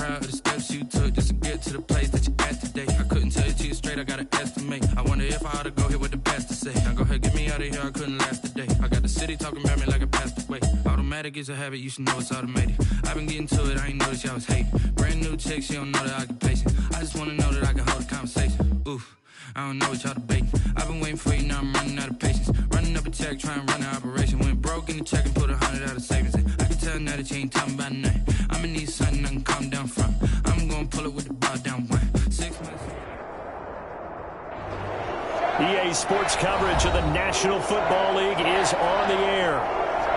proud of the steps you took just to get to the place that you're at today. I couldn't tell you to you straight, I gotta estimate. I wonder if I ought to go here with the best to say. Now go ahead, get me out of here, I couldn't last a day. I got the city talking about me like I passed away. Automatic is a habit, you should know it's automated. I've been getting to it, I ain't noticed y'all was hating. Brand new chick, she don't know the occupation. I just wanna know that I can hold a conversation. Oof, I don't know what y'all debating. I've been waiting for you, now I'm running out of patience. Running up a check, trying to run an operation. Went broke in the check and put 100 out of savings. I can tell now that you ain't talking about nothing. I'ma need something I can calm down from. I'm gonna pull it with the ball down one. 6 months. EA Sports coverage of the National Football League is on the air.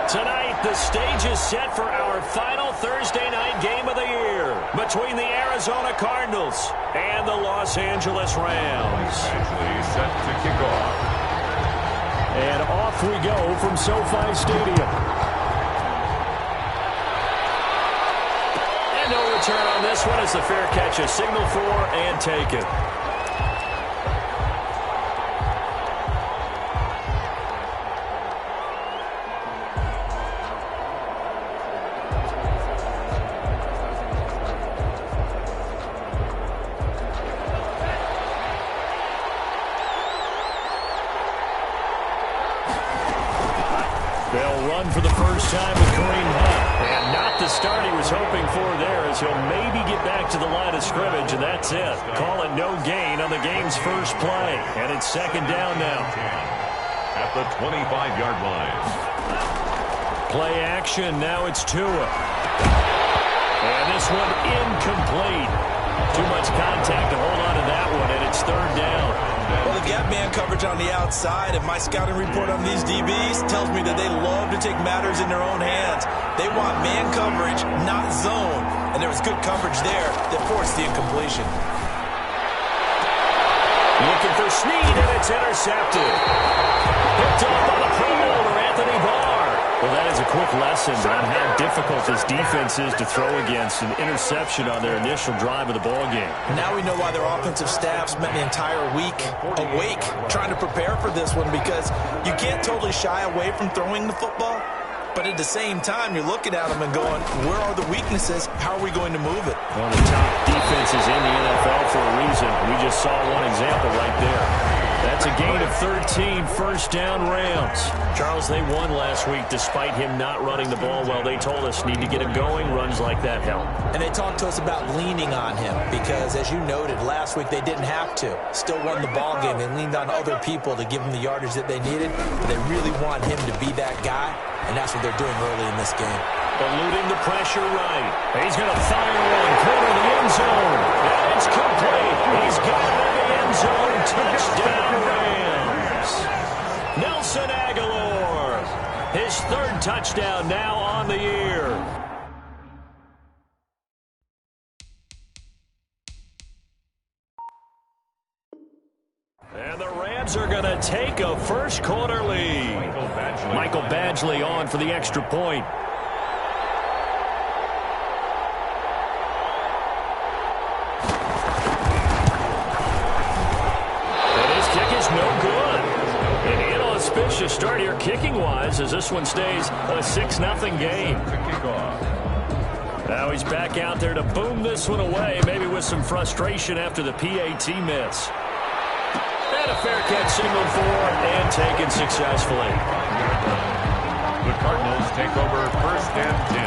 Tonight, the stage is set for our final Thursday night game of the year between the Arizona Cardinals and the Los Angeles Rams. Set to kick off. And off we go from SoFi Stadium. And no return on this one as the fair catch is signaled for and taken. They'll run for the first time with Kareem Hunt. And not the start he was hoping for there, as he'll maybe get back to the line of scrimmage, and that's it. Call it no gain on the game's first play. And it's second down now. At the 25-yard line. Play action, now it's Tua. And this one incomplete. Too much contact to hold on to that one, and it's third down. Well, they've got man coverage on the outside, and my scouting report on these DBs tells me that they love to take matters in their own hands. They want man coverage, not zone, and there was good coverage there that forced the incompletion. Looking for Snead, and it's intercepted. Picked up on the Pro Bowler, Anthony Barr. Well, that is a quick lesson on how difficult this defense is to throw against. An interception on their initial drive of the ballgame. Now we know why their offensive staff spent the entire week awake trying to prepare for this one, because you can't totally shy away from throwing the football, but at the same time, you're looking at them and going, where are the weaknesses? How are we going to move it? One of the top defenses in the NFL for a reason. We just saw one example right there. That's a gain of 13, first down Rams. Charles, they won last week despite him not running the ball well. They told us need to get him going. Runs like that help. And they talked to us about leaning on him because, as you noted, last week they didn't have to. Still won the ball game. They leaned on other people to give them the yardage that they needed, but they really want him to be that guy, and that's what they're doing early in this game. Eluding the pressure right. He's going to fire one, corner the end zone. And it's complete. He's got it in the end zone. Touchdown, Rams. Nelson Aguilar. His third touchdown now on the year. And the Rams are going to take a first quarter lead. Michael Badgley on for the extra point. No good. An inauspicious start here kicking-wise as this one stays a 6-0 game. Now he's back out there to boom this one away, maybe with some frustration after the PAT miss. And a fair catch signaled for and taken successfully. The Cardinals take over first and 10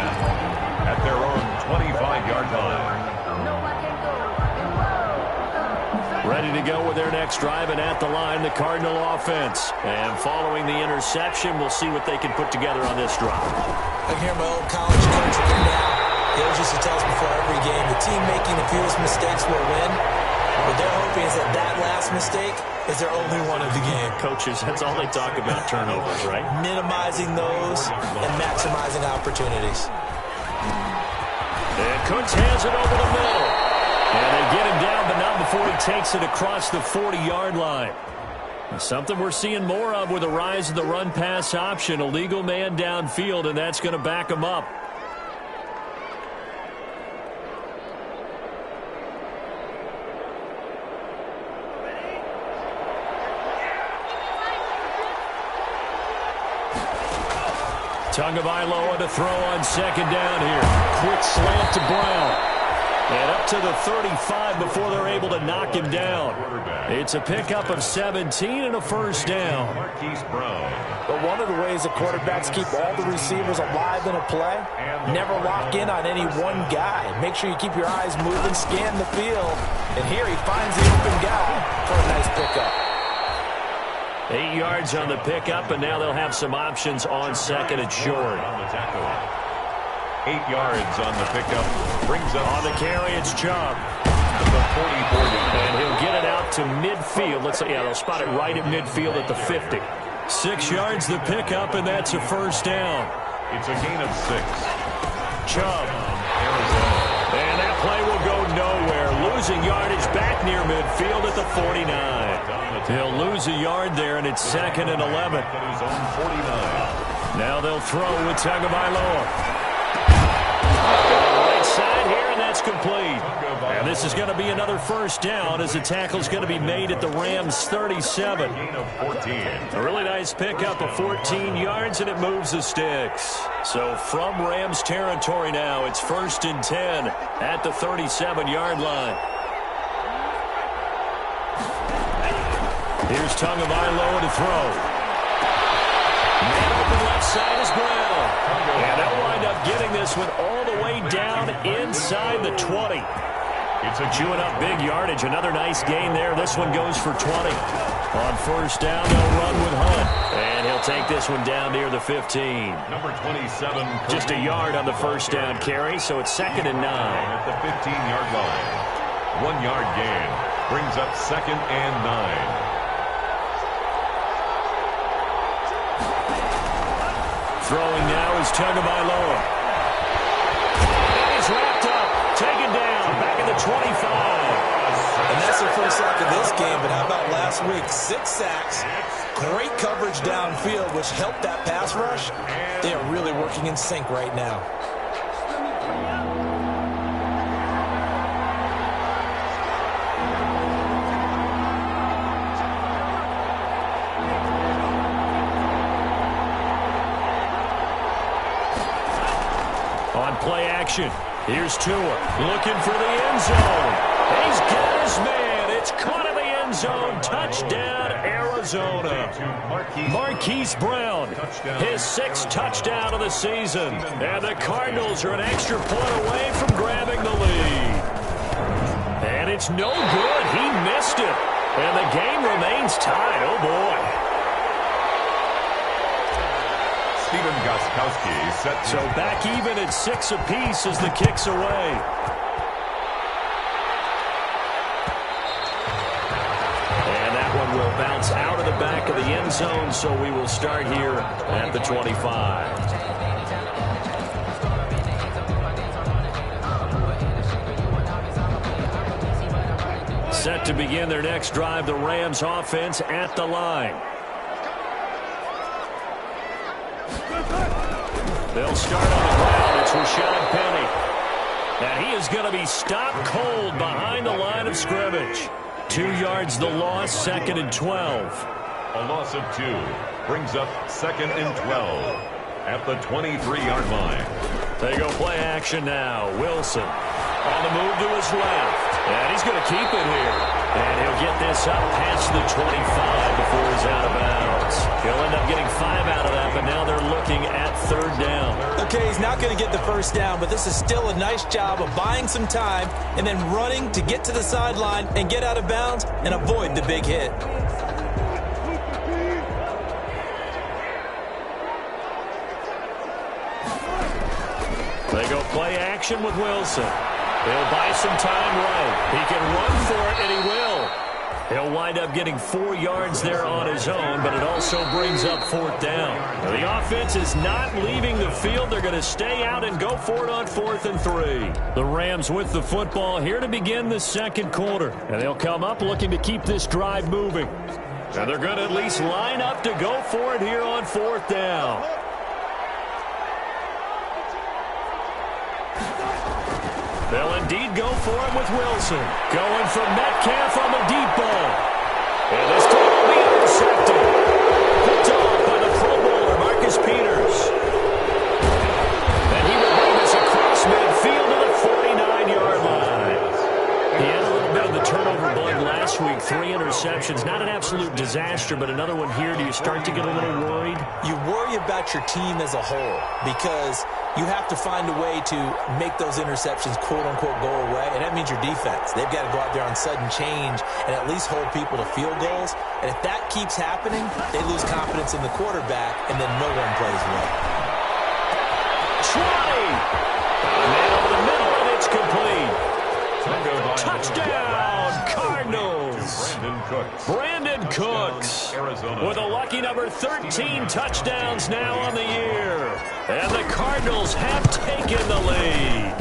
at their own 25-yard line. Ready to go with their next drive, and at the line, the Cardinal offense. And following the interception, we'll see what they can put together on this drive. I can hear my old college coach right now. He always used to tell us before every game, the team making the fewest mistakes will win. What they're hoping is that that last mistake is their only one of the game. Coaches, that's all they talk about, turnovers, right? Minimizing those and maximizing opportunities. And Cooks hands it over the middle. And they get him down, but not before he takes it across the 40-yard line. Something we're seeing more of with the rise of the run-pass option. A legal man downfield, and that's going to back him up. Tagovailoa to throw on second down here. Quick slant to Brown. And up to the 35 before they're able to knock him down. It's a pickup of 17 and a first down. But one of the ways the quarterbacks keep all the receivers alive in a play, never lock in on any one guy. Make sure you keep your eyes moving, scan the field. And here he finds the open guy for a nice pickup. 8 yards on the pickup, and now they'll have some options on second and short. 8 yards on the pickup. Brings up on the carry, it's Chubb. The 44. And he'll get it out to midfield. Let's say, yeah, they'll spot it right at midfield at the 50. 6 yards the pickup, and that's a first down. It's a gain of 6. Chubb. And that play will go nowhere. Losing yardage back near midfield at the 49. He'll lose a yard there, and it's second and 11. Now they'll throw with Tagovailoa. Right side here, and that's complete. And this is going to be another first down as the tackle's going to be made at the Rams' 37. A really nice pickup of 14 yards, and it moves the sticks. So from Rams territory now, it's 1st and 10 at the 37-yard line. Here's Tagovailoa to throw. Man open left side is Brown. And they'll wind up getting this one all the way down inside the 20. It's chewing up big yardage. Another nice gain there. This one goes for 20. On first down, they'll run with Hunt. And he'll take this one down near the 15. Number 27. Just a yard on the first down carry, so it's 2nd and 9. At the 15-yard line. 1 yard gain. Brings up 2nd and 9. Throwing now is Tagovailoa. And he's wrapped up. Taken down. Back at the 25. And that's the first sack of this game, but how about last week? 6 sacks. Great coverage downfield, which helped that pass rush. They are really working in sync right now. On play action, here's Tua looking for the end zone. He's got his man. It's caught in the end zone. Touchdown, Arizona. Marquise Brown, his 6th touchdown of the season. And the Cardinals are an extra point away from grabbing the lead. And it's no good. He missed it. And the game remains tied. Oh, boy. Stephen Gostkowski set. So back even at 6 apiece as the kick's away. And that one will bounce out of the back of the end zone, so we will start here at the 25. Set to begin their next drive, the Rams offense at the line. They'll start on the ground. It's Rashad Penny. And he is going to be stopped cold behind the line of scrimmage. 2 yards the loss, 2nd and 12. A loss of 2 brings up 2nd and 12 at the 23-yard line. They go play action now. Wilson on the move to his left. And he's going to keep it here. And he'll get this up past the 25 before he's out of bounds. He'll end up getting 5 out of that, but now they're looking at 3rd down. Okay, he's not going to get the first down, but this is still a nice job of buying some time and then running to get to the sideline and get out of bounds and avoid the big hit. They go play action with Wilson. He'll buy some time right. He can run for it, and he will. He'll wind up getting 4 yards there on his own, but it also brings up 4th down. Now, the offense is not leaving the field. They're going to stay out and go for it on 4th and 3. The Rams with the football here to begin the 2nd quarter. And they'll come up looking to keep this drive moving. And they're going to at least line up to go for it here on 4th down. They'll indeed go for it with Wilson. Going for Metcalf on the deep ball. And this time will be intercepted. Picked off by the Pro Bowler, Marcus Peters. And he will bring this across midfield to the 49-yard line. 3 interceptions. Not an absolute disaster, but another one here. Do you start to get a little worried? You worry about your team as a whole because you have to find a way to make those interceptions, quote-unquote, go away, and that means your defense. They've got to go out there on sudden change and at least hold people to field goals. And if that keeps happening, they lose confidence in the quarterback, and then no one plays well. 20! Man over the middle, and it's complete. Touchdown, Cardinals. Brandon Cooks with a lucky number 13 touchdowns now on the year. And the Cardinals have taken the lead.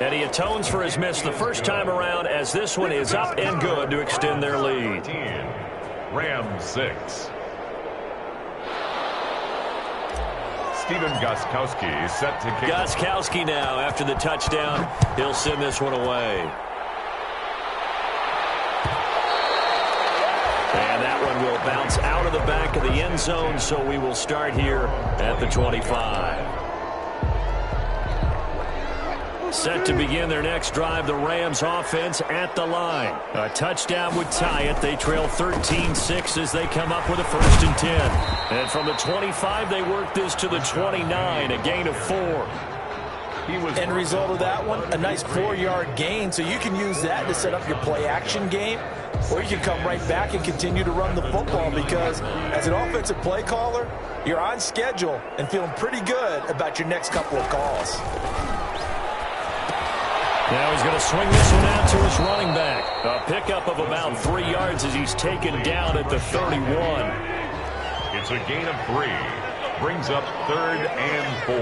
And he atones for his miss the first time around as this one is up and good to extend their lead. Rams 6. Steven Gostkowski set to kick. Gostkowski now after the touchdown. He'll send this one away. And that one will bounce out of the back of the end zone, so we will start here at the 25. Set to begin their next drive, the Rams offense at the line. A touchdown would tie it. They trail 13-6 as they come up with a 1st and 10. And from the 25, they work this to the 29, a gain of 4. End result of that one, a nice 4-yard gain, so you can use that to set up your play-action game, or you can come right back and continue to run the football because as an offensive play caller, you're on schedule and feeling pretty good about your next couple of calls. Now he's going to swing this one out to his running back. A pickup of about 3 yards as he's taken down at the 31. It's a gain of 3. Brings up 3rd and 4.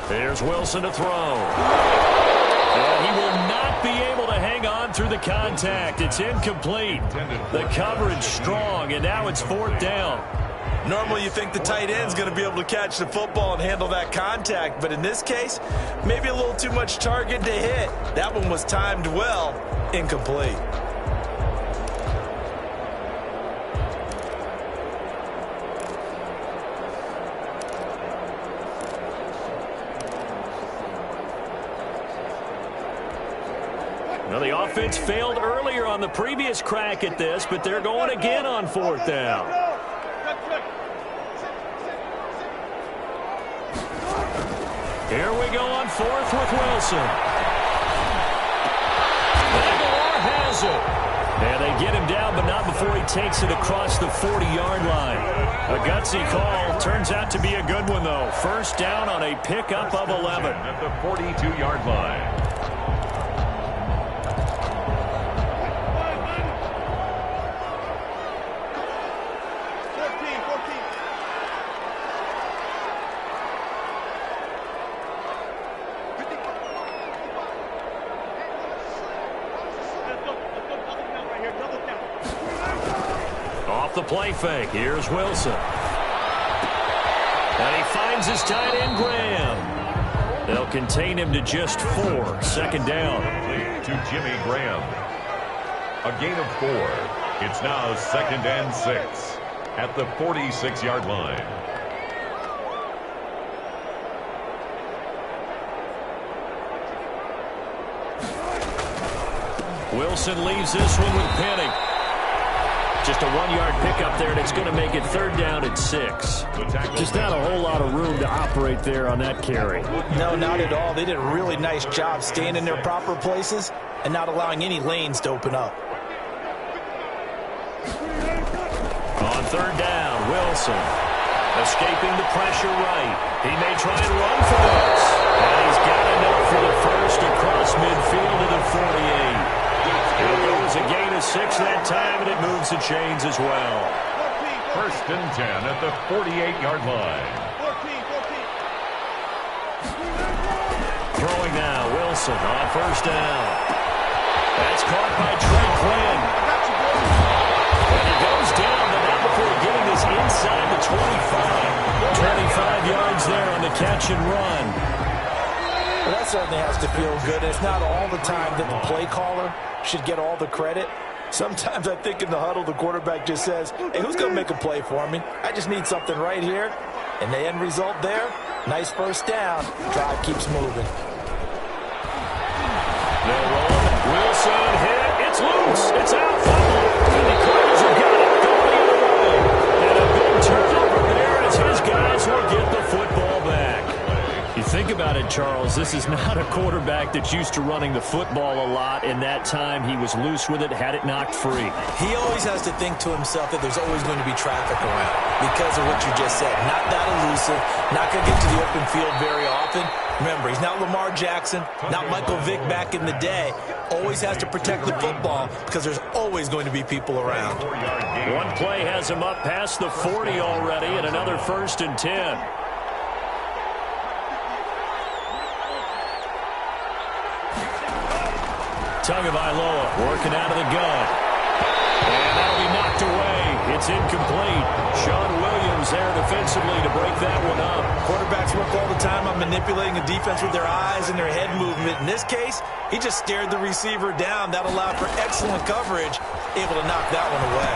There's Wilson to throw. And he will not be able to hang on through the contact. It's incomplete. The coverage strong, and now it's 4th down. Normally you think the tight end's going to be able to catch the football and handle that contact, but in this case, maybe a little too much target to hit. That one was timed well, incomplete. Well, the offense failed earlier on the previous crack at this, but they're going again on 4th down. Here we go on 4th with Wilson. Aguilar has it. And they get him down, but not before he takes it across the 40-yard line. A gutsy call. Turns out to be a good one, though. 1st down on a pickup of 11. At the 42-yard line. The play fake. Here's Wilson. And he finds his tight end, Graham. They'll contain him to just 4. 2nd down. To Jimmy Graham. A gain of 4. It's now 2nd and 6 at the 46-yard line. Wilson leaves this one with Penning. Just a 1-yard pickup there, and it's going to make it 3rd down at 6. Just not a whole lot of room to operate there on that carry. No, not at all. They did a really nice job staying in their proper places and not allowing any lanes to open up. On 3rd down, Wilson escaping the pressure right. He may try and run for this. And he's got enough for the 1st across midfield to the 48. It goes a gain of 6 that time, and it moves the chains as well. 1st and 10 at the 48-yard line. Throwing now, Wilson on 1st down. That's caught by Trey Quinn. And he goes down, but not before getting this inside the 25. 25 yards there on the catch and run. Well, that certainly has to feel good. It's not all the time that the play caller should get all the credit. Sometimes I think in the huddle, the quarterback just says, hey, who's going to make a play for me? I just need something right here. And the end result there, nice 1st down. Drive keeps moving. They'll roll it. Wilson hit. It's loose. It's out. Fumble. And the Cardinals have got it going the other way. And a big turnover there as his guys will get the football back. You think about it, Charles, this is not a quarterback that's used to running the football a lot. In that time, he was loose with it, had it knocked free. He always has to think to himself that there's always going to be traffic around because of what you just said. Not that elusive, not going to get to the open field very often. Remember, he's not Lamar Jackson, not Michael Vick back in the day. Always has to protect the football because there's always going to be people around. One play has him up past the 40 already, and another 1st and 10. Tagovailoa working out of the gun. And that'll be knocked away. It's incomplete. Sean Williams there defensively to break that one up. Quarterbacks work all the time on manipulating a defense with their eyes and their head movement. In this case, he just stared the receiver down. That allowed for excellent coverage, able to knock that one away.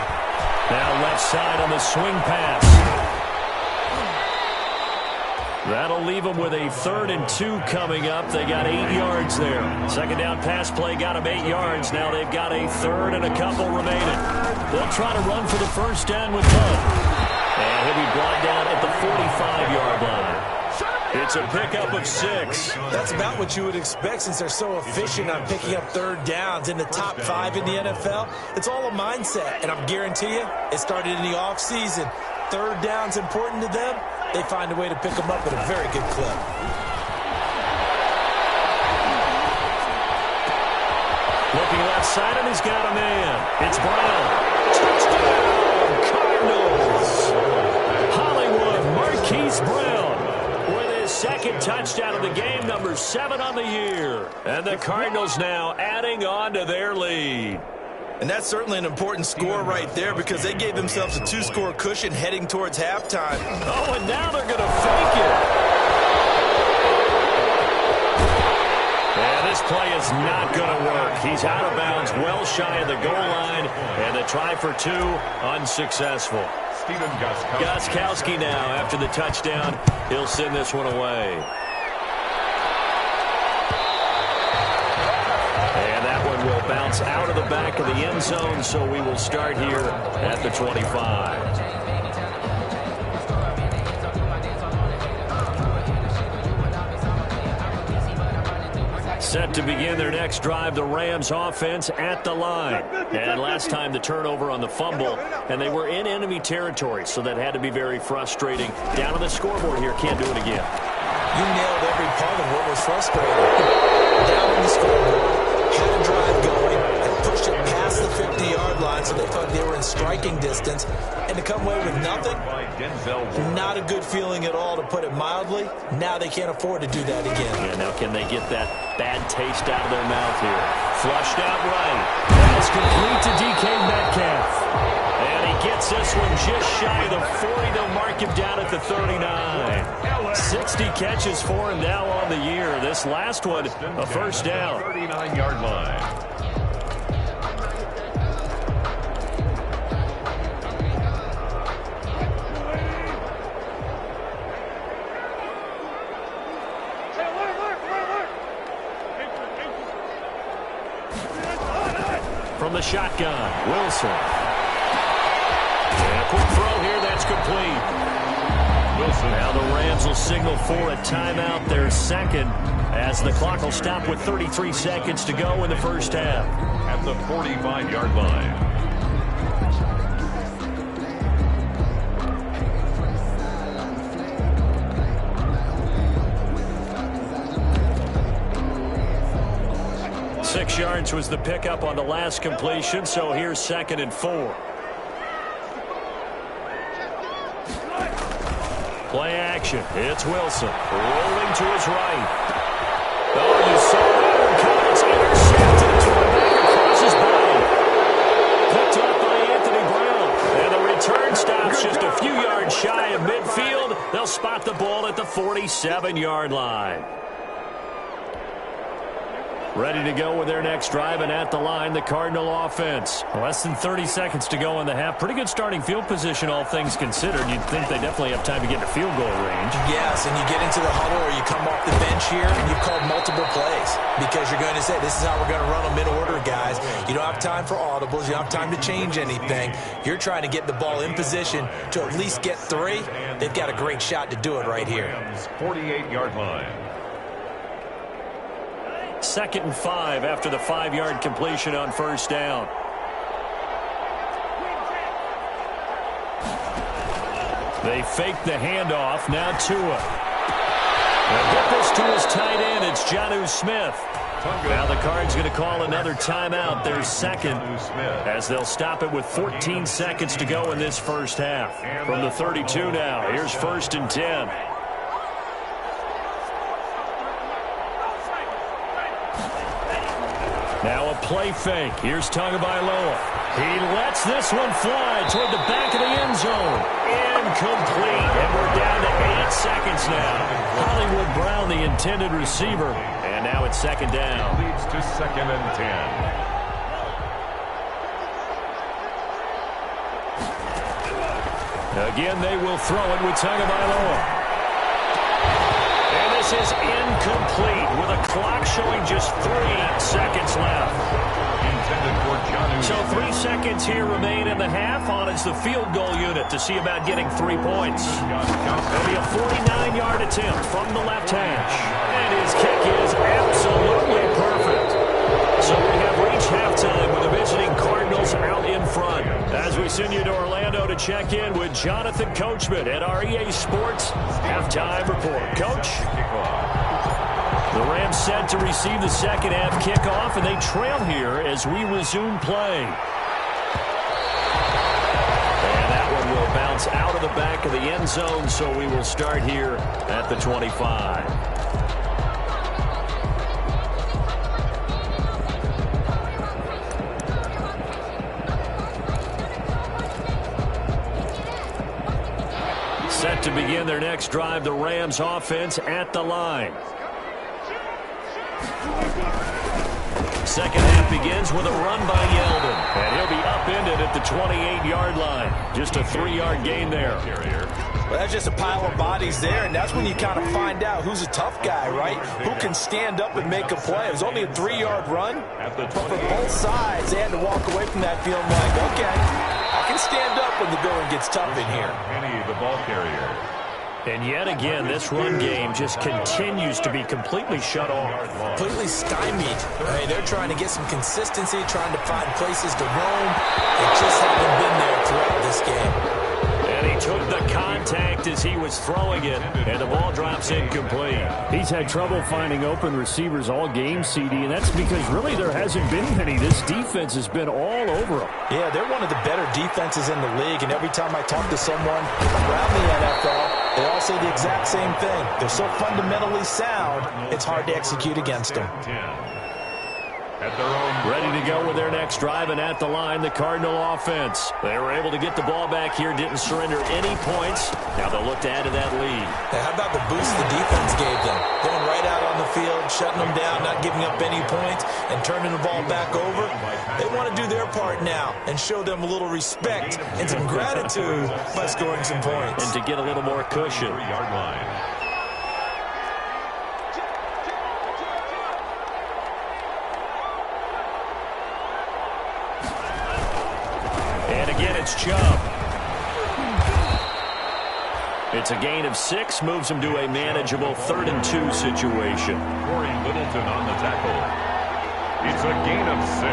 Now left side on the swing pass. That'll leave them with a 3rd and 2 coming up. They got 8 yards there. Second down pass play got them 8 yards. Now they've got a 3rd and a couple remaining. They'll try to run for the 1st down with Hunt. And he'll be brought down at the 45-yard line. It's a pickup of 6. That's about what you would expect since they're so efficient on picking up 3rd downs in the top 5 in the NFL. It's all a mindset, and I'm guarantee you it started in the offseason. 3rd down's important to them. They find a way to pick them up at a very good clip. Looking left side, and he's got a man. It's Brown. Touchdown, Cardinals. Hollywood Marquise Brown with his 2nd touchdown of the game, number 7 on the year. And the Cardinals now adding on to their lead. And that's certainly an important score right there because they gave themselves a 2-score cushion heading towards halftime. Oh, and now they're going to fake it. And this play is not going to work. He's out of bounds, well shy of the goal line, and the try for 2 unsuccessful. Stephen Gostkowski now, after the touchdown, he'll send this one away. Will bounce out of the back of the end zone, so we will start here at the 25. Set to begin their next drive, the Rams offense at the line. And last time the turnover on the fumble, and they were in enemy territory, so that had to be very frustrating. Down on the scoreboard here, can't do it again. You nailed every part of what was frustrating. Down on the scoreboard. Had a drive going and pushed it past the 50-yard line so they thought they were in striking distance. And to come away with nothing, not a good feeling at all, to put it mildly. Now they can't afford to do that again. Yeah, now can they get that bad taste out of their mouth here? Flushed out right. Pass complete to DK Metcalf. And he gets this one just shy of the 40. They'll mark him down at the 39. 60 catches for him now on the year. This last one, a 1st down. 39-yard line. From the shotgun, Wilson. And a quick throw here, that's complete. Wilson. Now the Rams will signal for a timeout, their 2nd, as the clock will stop with 33 seconds to go in the 1st half. At the 45-yard line. Six yards was the pickup on the last completion, so here's 2nd and 4. Play action. It's Wilson. Rolling to his right. Oh, you saw that one coming. It's intercepted. Thrown back across his body. Picked up by Anthony Brown. And the return stops just a few yards shy of midfield. They'll spot the ball at the 47-yard line. Ready to go with their next drive, and at the line, the Cardinal offense. Less than 30 seconds to go in the half. Pretty good starting field position, all things considered. You'd think they definitely have time to get to field goal range. Yes, and you get into the huddle or you come off the bench here, and you've called multiple plays because you're going to say, this is how we're going to run them in order, guys. You don't have time for audibles. You don't have time to change anything. You're trying to get the ball in position to at least get 3. They've got a great shot to do it right here. 48-yard line. 2nd and 5 after the 5-yard completion on first down. They fake the handoff. Now Tua. They'll get this to his tight end. It's Jonnu Smith. Now the Cards going to call another timeout. Their second, as they'll stop it with 14 seconds to go in this first half. From the 32 now, here's 1st and 10. Now a play fake. Here's Tagovailoa. He lets this one fly toward the back of the end zone. Incomplete. And we're down to 8 seconds now. Hollywood Brown, the intended receiver. And now it's 2nd down. Leads to 2nd and 10. Again, they will throw it with Tagovailoa. And this is incomplete with a clock showing just 3 seconds left. Intended for Jonnu. So 3 seconds here remain in the half. On is the field goal unit to see about getting 3 points. It'll be a 49-yard attempt from the left hash. And his kick is absolutely perfect. So we have reached halftime with the visiting Cardinals out in front. As we send you to Orlando to check in with Jonathan Coachman at our EA Sports Halftime Report. Coach? The Rams set to receive the second half kickoff, and they trail here as we resume play. And that one will bounce out of the back of the end zone, so we will start here at the 25. Set to begin their next drive, the Rams offense at the line. Second half begins with a run by Yeldon. And he'll be upended at the 28-yard line. Just a 3-yard gain there. Well, that's just a pile of bodies there, and that's when you kind of find out who's a tough guy, right? Who can stand up and make a play. It was only a 3-yard run, but for both sides, they had to walk away from that feeling like, okay, I can stand up when the going gets tough in here. Penny, the ball carrier. And yet again, this run game just continues to be completely shut off. Completely stymied. Hey, they're trying to get some consistency, trying to find places to roam. They just haven't been there throughout this game. And he took the contact as he was throwing it, and the ball drops incomplete. He's had trouble finding open receivers all game, CD, and that's because really there hasn't been many. This defense has been all over them. Yeah, they're one of the better defenses in the league, and every time I talk to someone around the NFL, they all say the exact same thing. They're so fundamentally sound, it's hard to execute against them. At their own. Ready to go with their next drive, and at the line, the Cardinal offense. They were able to get the ball back here, didn't surrender any points. Now they'll look to add to that lead. Hey, how about the boost the defense gave them? Going right out on the field, shutting them down, not giving up any points, and turning the ball back over. They want to do their part now and show them a little respect and some gratitude by scoring some points. And to get a little more cushion. 3-yard line. And again, it's Chubb. It's a gain of 6, moves him to a manageable 3rd and 2 situation. Corey Littleton on the tackle. It's a gain of 6,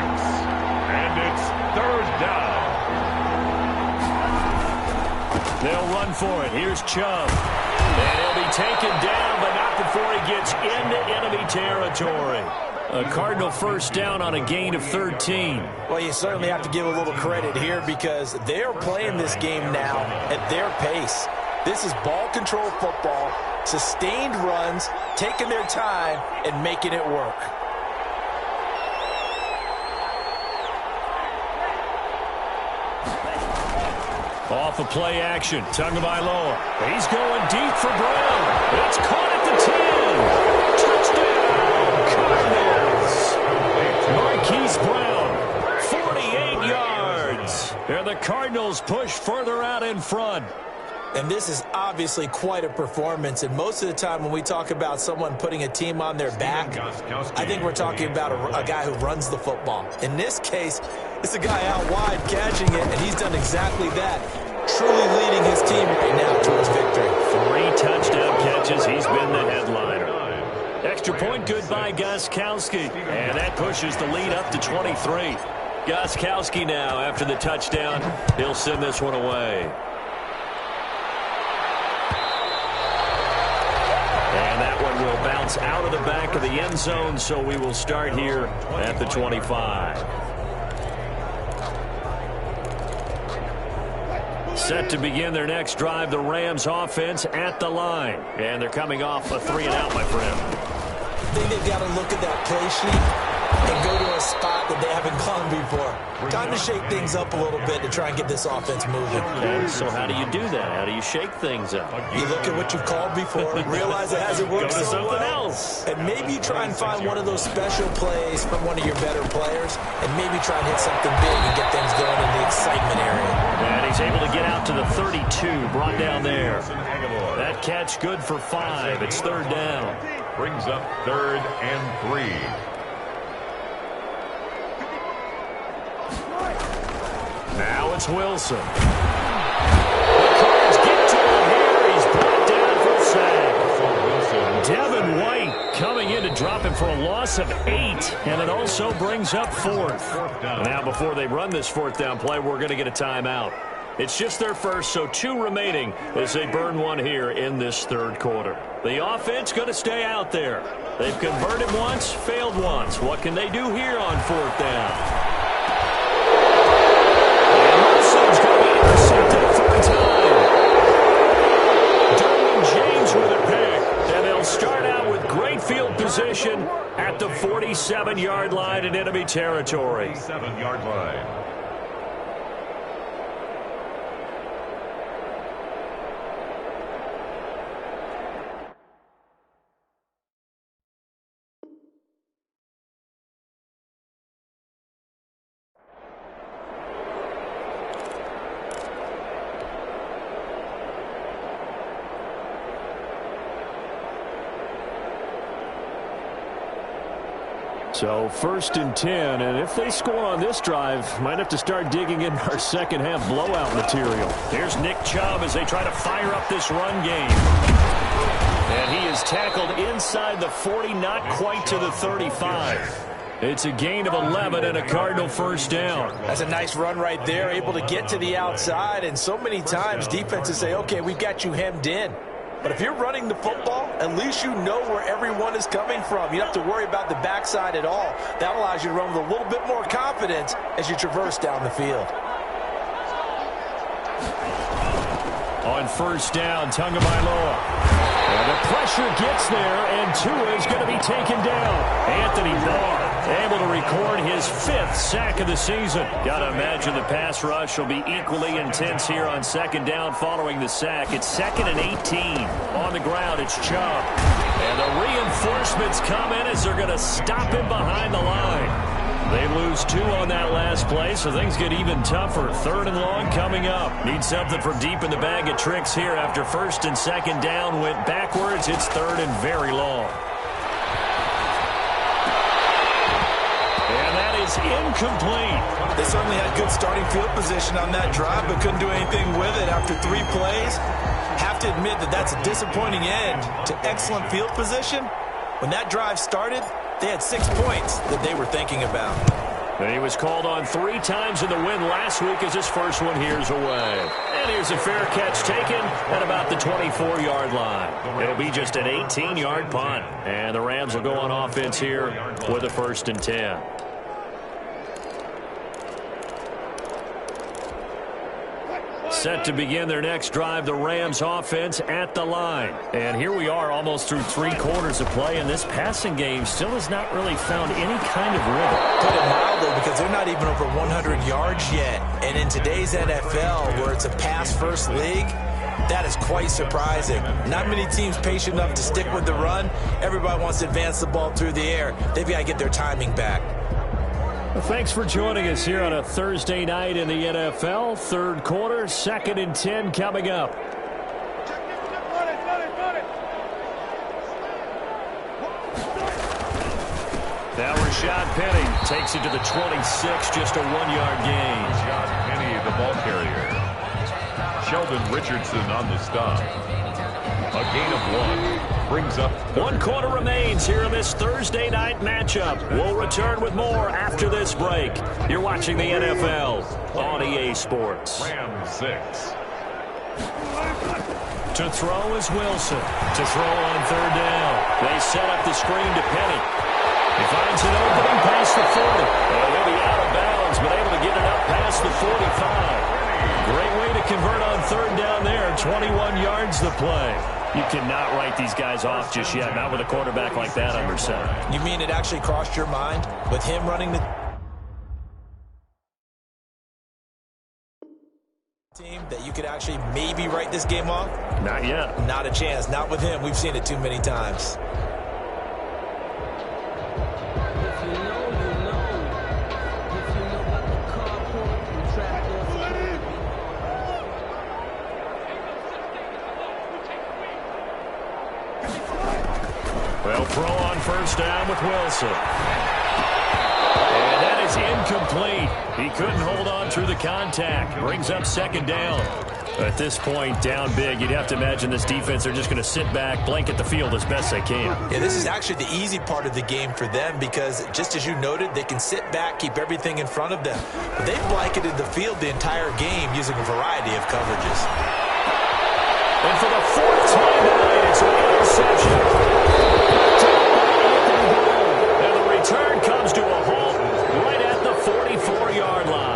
and it's 3rd down. They'll run for it. Here's Chubb. And he'll be taken down, but not before he gets into enemy territory. A Cardinal first down on a gain of 13. Well, you certainly have to give a little credit here because they're playing this game now at their pace. This is ball control football, sustained runs, taking their time, and making it work. Off of play action, Tagovailoa. He's going deep for Brown. It's caught at the 10. Touchdown, Cardinals. Ball's pushed further out in front. And this is obviously quite a performance. And most of the time when we talk about someone putting a team on their back, I think we're talking about a guy who runs the football. In this case, it's a guy out wide catching it, and he's done exactly that, truly leading his team right now towards victory. 3 touchdown catches. He's been the headliner. Extra point good by Gostkowski. And that pushes the lead up to 23. Gostkowski now after the touchdown. He'll send this one away. And that one will bounce out of the back of the end zone, so we will start here at the 25. Set to begin their next drive, the Rams offense at the line. And they're coming off a 3-and-out, my friend. I think they've got to look at that play sheet and go to a spot that they haven't gone before. Time to shake things up a little bit to try and get this offense moving. Okay, so how do you do that? How do you shake things up? You look at what you've called before, realize it hasn't worked Go to so something well, else. and maybe you try and find one of those special plays from one of your better players, and maybe try and hit something big and get things going in the excitement area. And he's able to get out to the 32, brought down there. That catch good for 5. It's 3rd down. Brings up 3rd and 3. Now it's Wilson. The Cards get to him here. He's brought down for a sack. Devin White coming in to drop him for a loss of 8, and it also brings up 4th. Now before they run this 4th down play, we're going to get a timeout. It's just their first, so 2 remaining as they burn one here in this 3rd quarter. The offense going to stay out there. They've converted once, failed once. What can they do here on 4th down? And Wilson's going to be intercepted a 3rd time. Derwin James with a pick. And they'll start out with great field position at the 47-yard line in enemy territory. 47-yard line. So 1st and 10, and if they score on this drive, might have to start digging in our second-half blowout material. Here's Nick Chubb as they try to fire up this run game. And he is tackled inside the 40, not quite to the 35. It's a gain of 11 and a Cardinal 1st down. That's a nice run right there, able to get to the outside, and so many times defenses say, okay, we've got you hemmed in. But if you're running the football, at least you know where everyone is coming from. You don't have to worry about the backside at all. That allows you to run with a little bit more confidence as you traverse down the field. On 1st down, Tagovailoa. And the pressure gets there, and Tua is going to be taken down. Anthony Barr able to record his 5th sack of the season. Got to imagine the pass rush will be equally intense here on 2nd down following the sack. It's 2nd and 18. On the ground, it's Chubb. And the reinforcements come in as they're going to stop him behind the line. They lose 2 on that last play, so things get even tougher. 3rd and long coming up. Need something from deep in the bag of tricks here after 1st and 2nd down went backwards. It's 3rd and very long. And that is incomplete. They certainly had good starting field position on that drive, but couldn't do anything with it after 3 plays. Have to admit that that's a disappointing end to excellent field position. When that drive started, they had 6 points that they were thinking about. And he was called on 3 times in the win last week as his first one here's away. And here's a fair catch taken at about the 24-yard line. It'll be just an 18-yard punt. And the Rams will go on offense here with a 1st and 10. Set to begin their next drive, the Rams offense at the line. And here we are almost through 3 quarters of play, and this passing game still has not really found any kind of rhythm. Put it mildly, because they're not even over 100 yards yet. And in today's NFL, where it's a pass-first league, that is quite surprising. Not many teams patient enough to stick with the run. Everybody wants to advance the ball through the air. They've got to get their timing back. Well, thanks for joining us here on a Thursday night in the NFL. Third quarter, 2nd and 10 coming up. Now Rashad Penny takes it to the 26, just a 1-yard gain. Rashad Penny, the ball carrier. Sheldon Richardson on the stop. A gain of 1 brings up 1 quarter remains here in this Thursday night matchup. We'll return with more after this break. You're watching the NFL on EA Sports. Rams 6. To throw is Wilson. To throw on 3rd down. They set up the screen to Penny. He finds an opening past the 40. He'll be out of bounds, but able to get it up past the 45. Great way to convert on 3rd down there. 21 yards the play. You cannot write these guys off just yet, not with a quarterback like that under center. You mean it actually crossed your mind with him running the team that you could actually maybe write this game off? Not yet. Not a chance. Not with him. We've seen it too many times. Well, throw on 1st down with Wilson. And that is incomplete. He couldn't hold on through the contact. Brings up 2nd down. At this point, down big, you'd have to imagine this defense are just going to sit back, blanket the field as best they can. Yeah, this is actually the easy part of the game for them because, just as you noted, they can sit back, keep everything in front of them. But they've blanketed the field the entire game using a variety of coverages. And for the 4th time tonight, it's an interception. And the return comes to a halt right at the 44-yard line.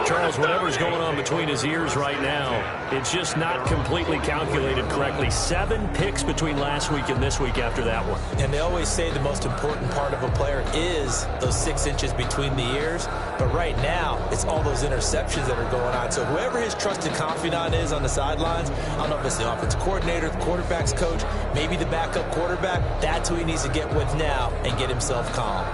Charles, whatever's going on between his ears right now, it's just not completely calculated correctly. 7 picks between last week and this week after that one. And they always say the most important part of a player is those 6 inches between the ears. But right now, it's all those interceptions that are going on. So whoever his trusted confidant is on the sidelines, I don't know if it's the offensive coordinator, the quarterback's coach, maybe the backup quarterback, that's who he needs to get with now and get himself calm.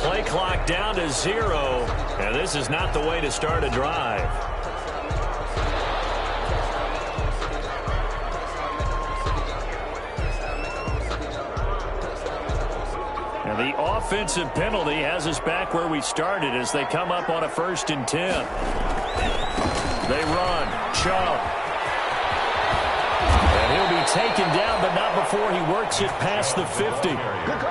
Play clock down to 0, and this is not the way to start a drive. And the offensive penalty has us back where we started as they come up on a 1st and 10. They run. Chubb. And he'll be taken down, but not before he works it past the 50.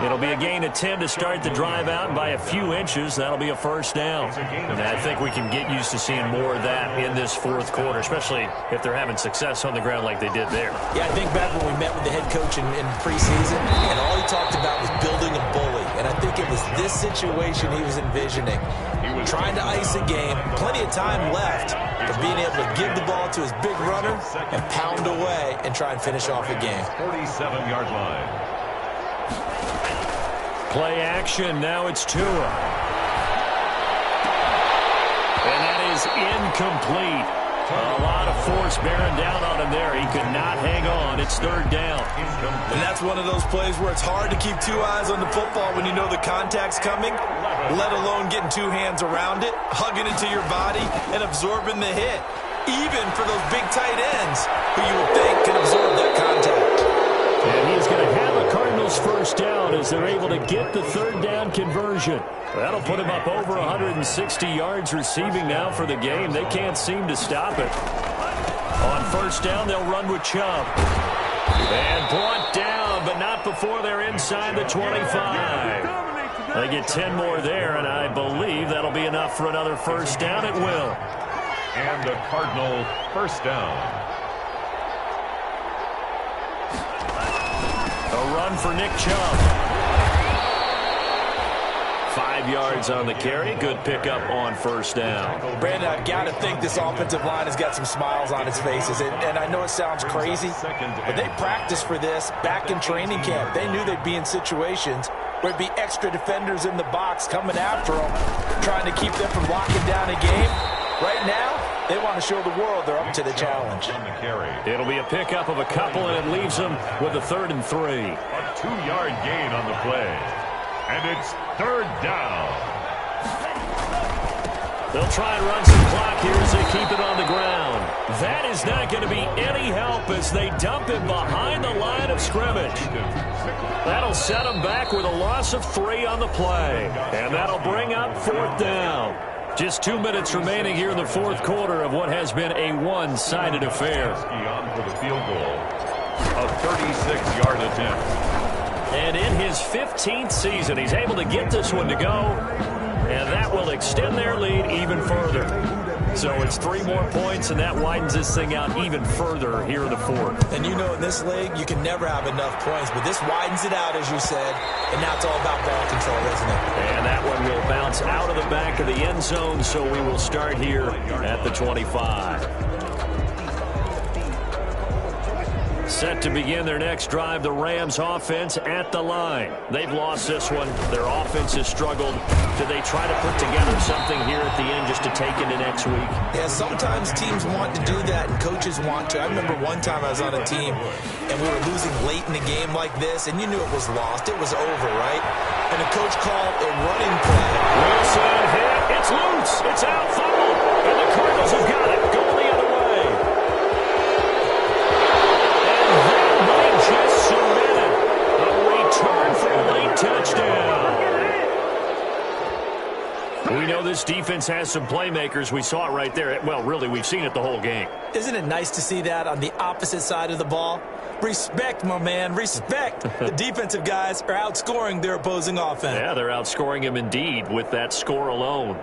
It'll be a gain of 10 to start the drive out, and by a few inches, that'll be a 1st down. And I think we can get used to seeing more of that in this 4th quarter, especially if they're having success on the ground like they did there. Yeah, I think back when we met with the head coach in preseason, and all he talked about was building a bully. And I think it was this situation he was envisioning. Trying to ice a game, plenty of time left, but being able to give the ball to his big runner and pound away and try and finish off a game. 47-yard line. Play action, now it's Tua. And that is incomplete. A lot of force bearing down on him there. He could not hang on. It's 3rd down. And that's one of those plays where it's hard to keep 2 eyes on the football when you know the contact's coming, let alone getting 2 hands around it, hugging it to your body, and absorbing the hit. Even for those big tight ends who you would think can absorb that contact. And he's going to have a Cardinals 1st down as they're able to get the 3rd down conversion. That'll put him up over 160 yards receiving now for the game. They can't seem to stop it. On 1st down, they'll run with Chubb. And brought down, but not before they're inside the 25. They get 10 more there, and I believe that'll be enough for another 1st down. It will. And the Cardinal 1st down. A run for Nick Chubb. 5 yards on the carry. Good pickup on 1st down. Brandon, I've got to think this offensive line has got some smiles on its faces. And I know it sounds crazy, but they practiced for this back in training camp. They knew they'd be in situations where it'd be extra defenders in the box coming after them, trying to keep them from locking down a game. Right now, they want to show the world they're up to the challenge. It'll be a pickup of a couple, and it leaves them with a 3rd and 3. A 2-yard gain on the play. And it's 3rd down. They'll try and run some clock here as they keep it on the ground. That is not going to be any help as they dump him behind the line of scrimmage. That'll set them back with a loss of 3 on the play. And that'll bring up 4th down. Just 2 minutes remaining here in the 4th quarter of what has been a one-sided affair. On for the field goal. A 36-yard attempt. And in his 15th season, he's able to get this one to go. And that will extend their lead even further. So it's 3 more points, and that widens this thing out even further here in the 4th. And you know, in this league, you can never have enough points, but this widens it out, as you said, and now it's all about ball control, isn't it? And that one will bounce out of the back of the end zone, so we will start here at the 25. Set to begin their next drive, the Rams offense at the line. They've lost this one. Their offense has struggled. Do they try to put together something here at the end just to take into next week? Yeah, sometimes teams want to do that and coaches want to. I remember one time I was on a team and we were losing late in the game like this, and you knew it was lost. It was over, right? And the coach called a running play. Wilson hit. It's loose. It's out. Fumble. And the Cardinals have got it. Going the other way. Just submitted. A return for a late touchdown. We know this defense has some playmakers. We saw it right there. Well, really, we've seen it the whole game. Isn't it nice to see that on the opposite side of the ball? Respect, my man, respect. The defensive guys are outscoring their opposing offense. Yeah, they're outscoring him indeed with that score alone.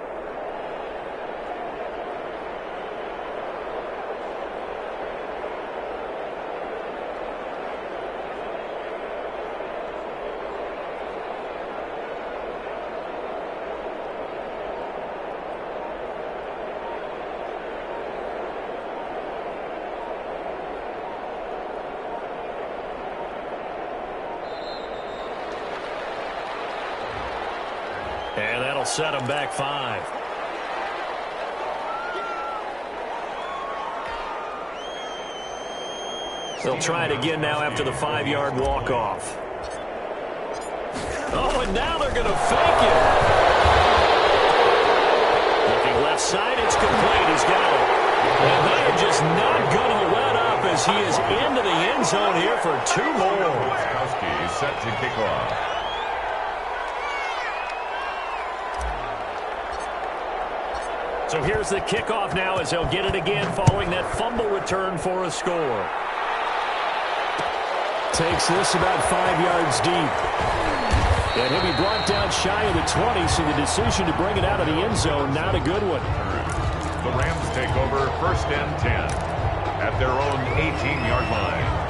And that'll set them back 5. They'll try it again now after the 5-yard walk-off. Oh, and now they're going to fake it. Looking left side, it's complete. He's got it. And they are just not going to let up as he is into the end zone here for 2 more. Is set to kick off. So here's the kickoff now as they'll get it again following that fumble return for a score. Takes this about 5 yards deep. And he'll be brought down shy of the 20, so the decision to bring it out of the end zone, not a good one. The Rams take over 1st and 10 at their own 18-yard line.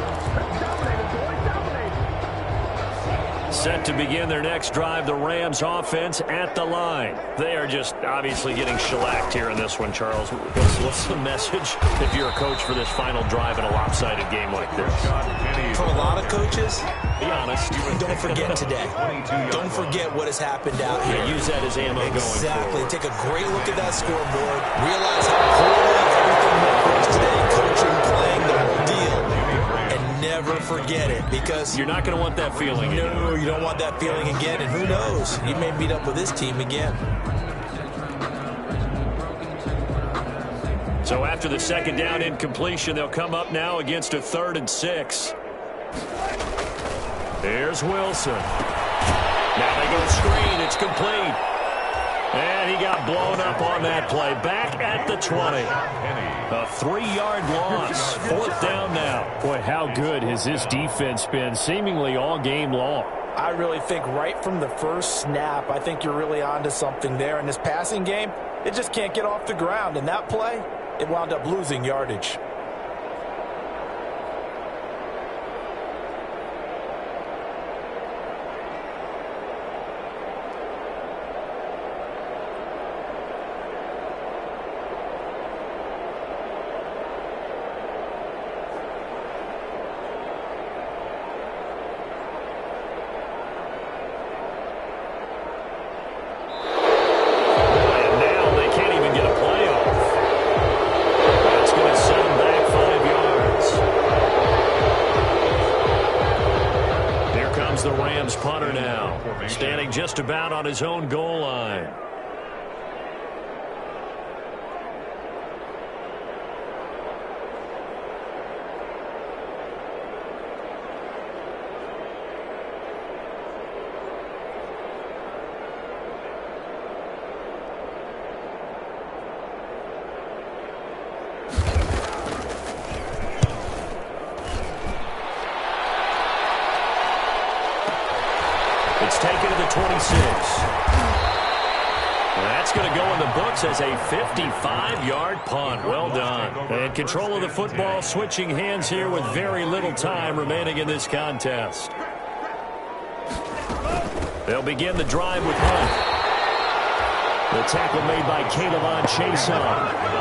Set to begin their next drive, the Rams offense at the line. They are just obviously getting shellacked here in this one, Charles. What's the message if you're a coach for this final drive in a lopsided game like this? For a lot of coaches, be honest. Don't forget today. Don't forget what has happened out here. Yeah, use that as ammo going forward. Exactly. Take a great look at that scoreboard. Realize how poorly everything went today. Coaching, playing, the whole deal. And never forget it, because you're not going to want that feeling again. No, you don't want that feeling again. And who knows? You may meet up with this team again. So after the 2nd down incompletion, they'll come up now against a 3rd and 6. There's Wilson. Now they go screen. It's complete. And he got blown up on that play. Back at the 20. A 3-yard loss. 4th down now. Boy, how good has this defense been seemingly all game long? I really think right from the first snap, I think you're really onto something there. In this passing game, it just can't get off the ground. And that play, it wound up losing yardage. comes the Rams punter now, standing just about on his own goal line. It's taken to the 26. That's going to go in the books as a 55-yard punt. Well done. And control of the football switching hands here with very little time remaining in this contest. They'll begin the drive with Hunt. The tackle made by Caleb Chason.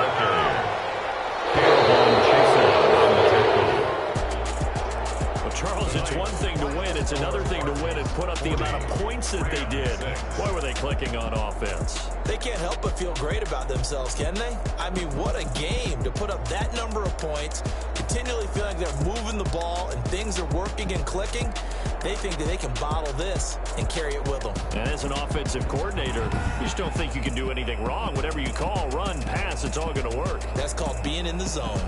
Charles, it's one thing to win. It's another thing to win and put up the amount of points that they did. Boy, were they clicking on offense. They can't help but feel great about themselves, can they? I mean, what a game to put up that number of points, continually feeling like they're moving the ball and things are working and clicking. They think that they can bottle this and carry it with them. And as an offensive coordinator, you just don't think you can do anything wrong. Whatever you call, run, pass, it's all going to work. That's called being in the zone.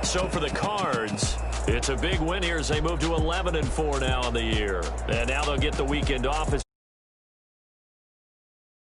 So for the Cards, it's a big win here as they move to 11-4 now in the year. And now they'll get the weekend off.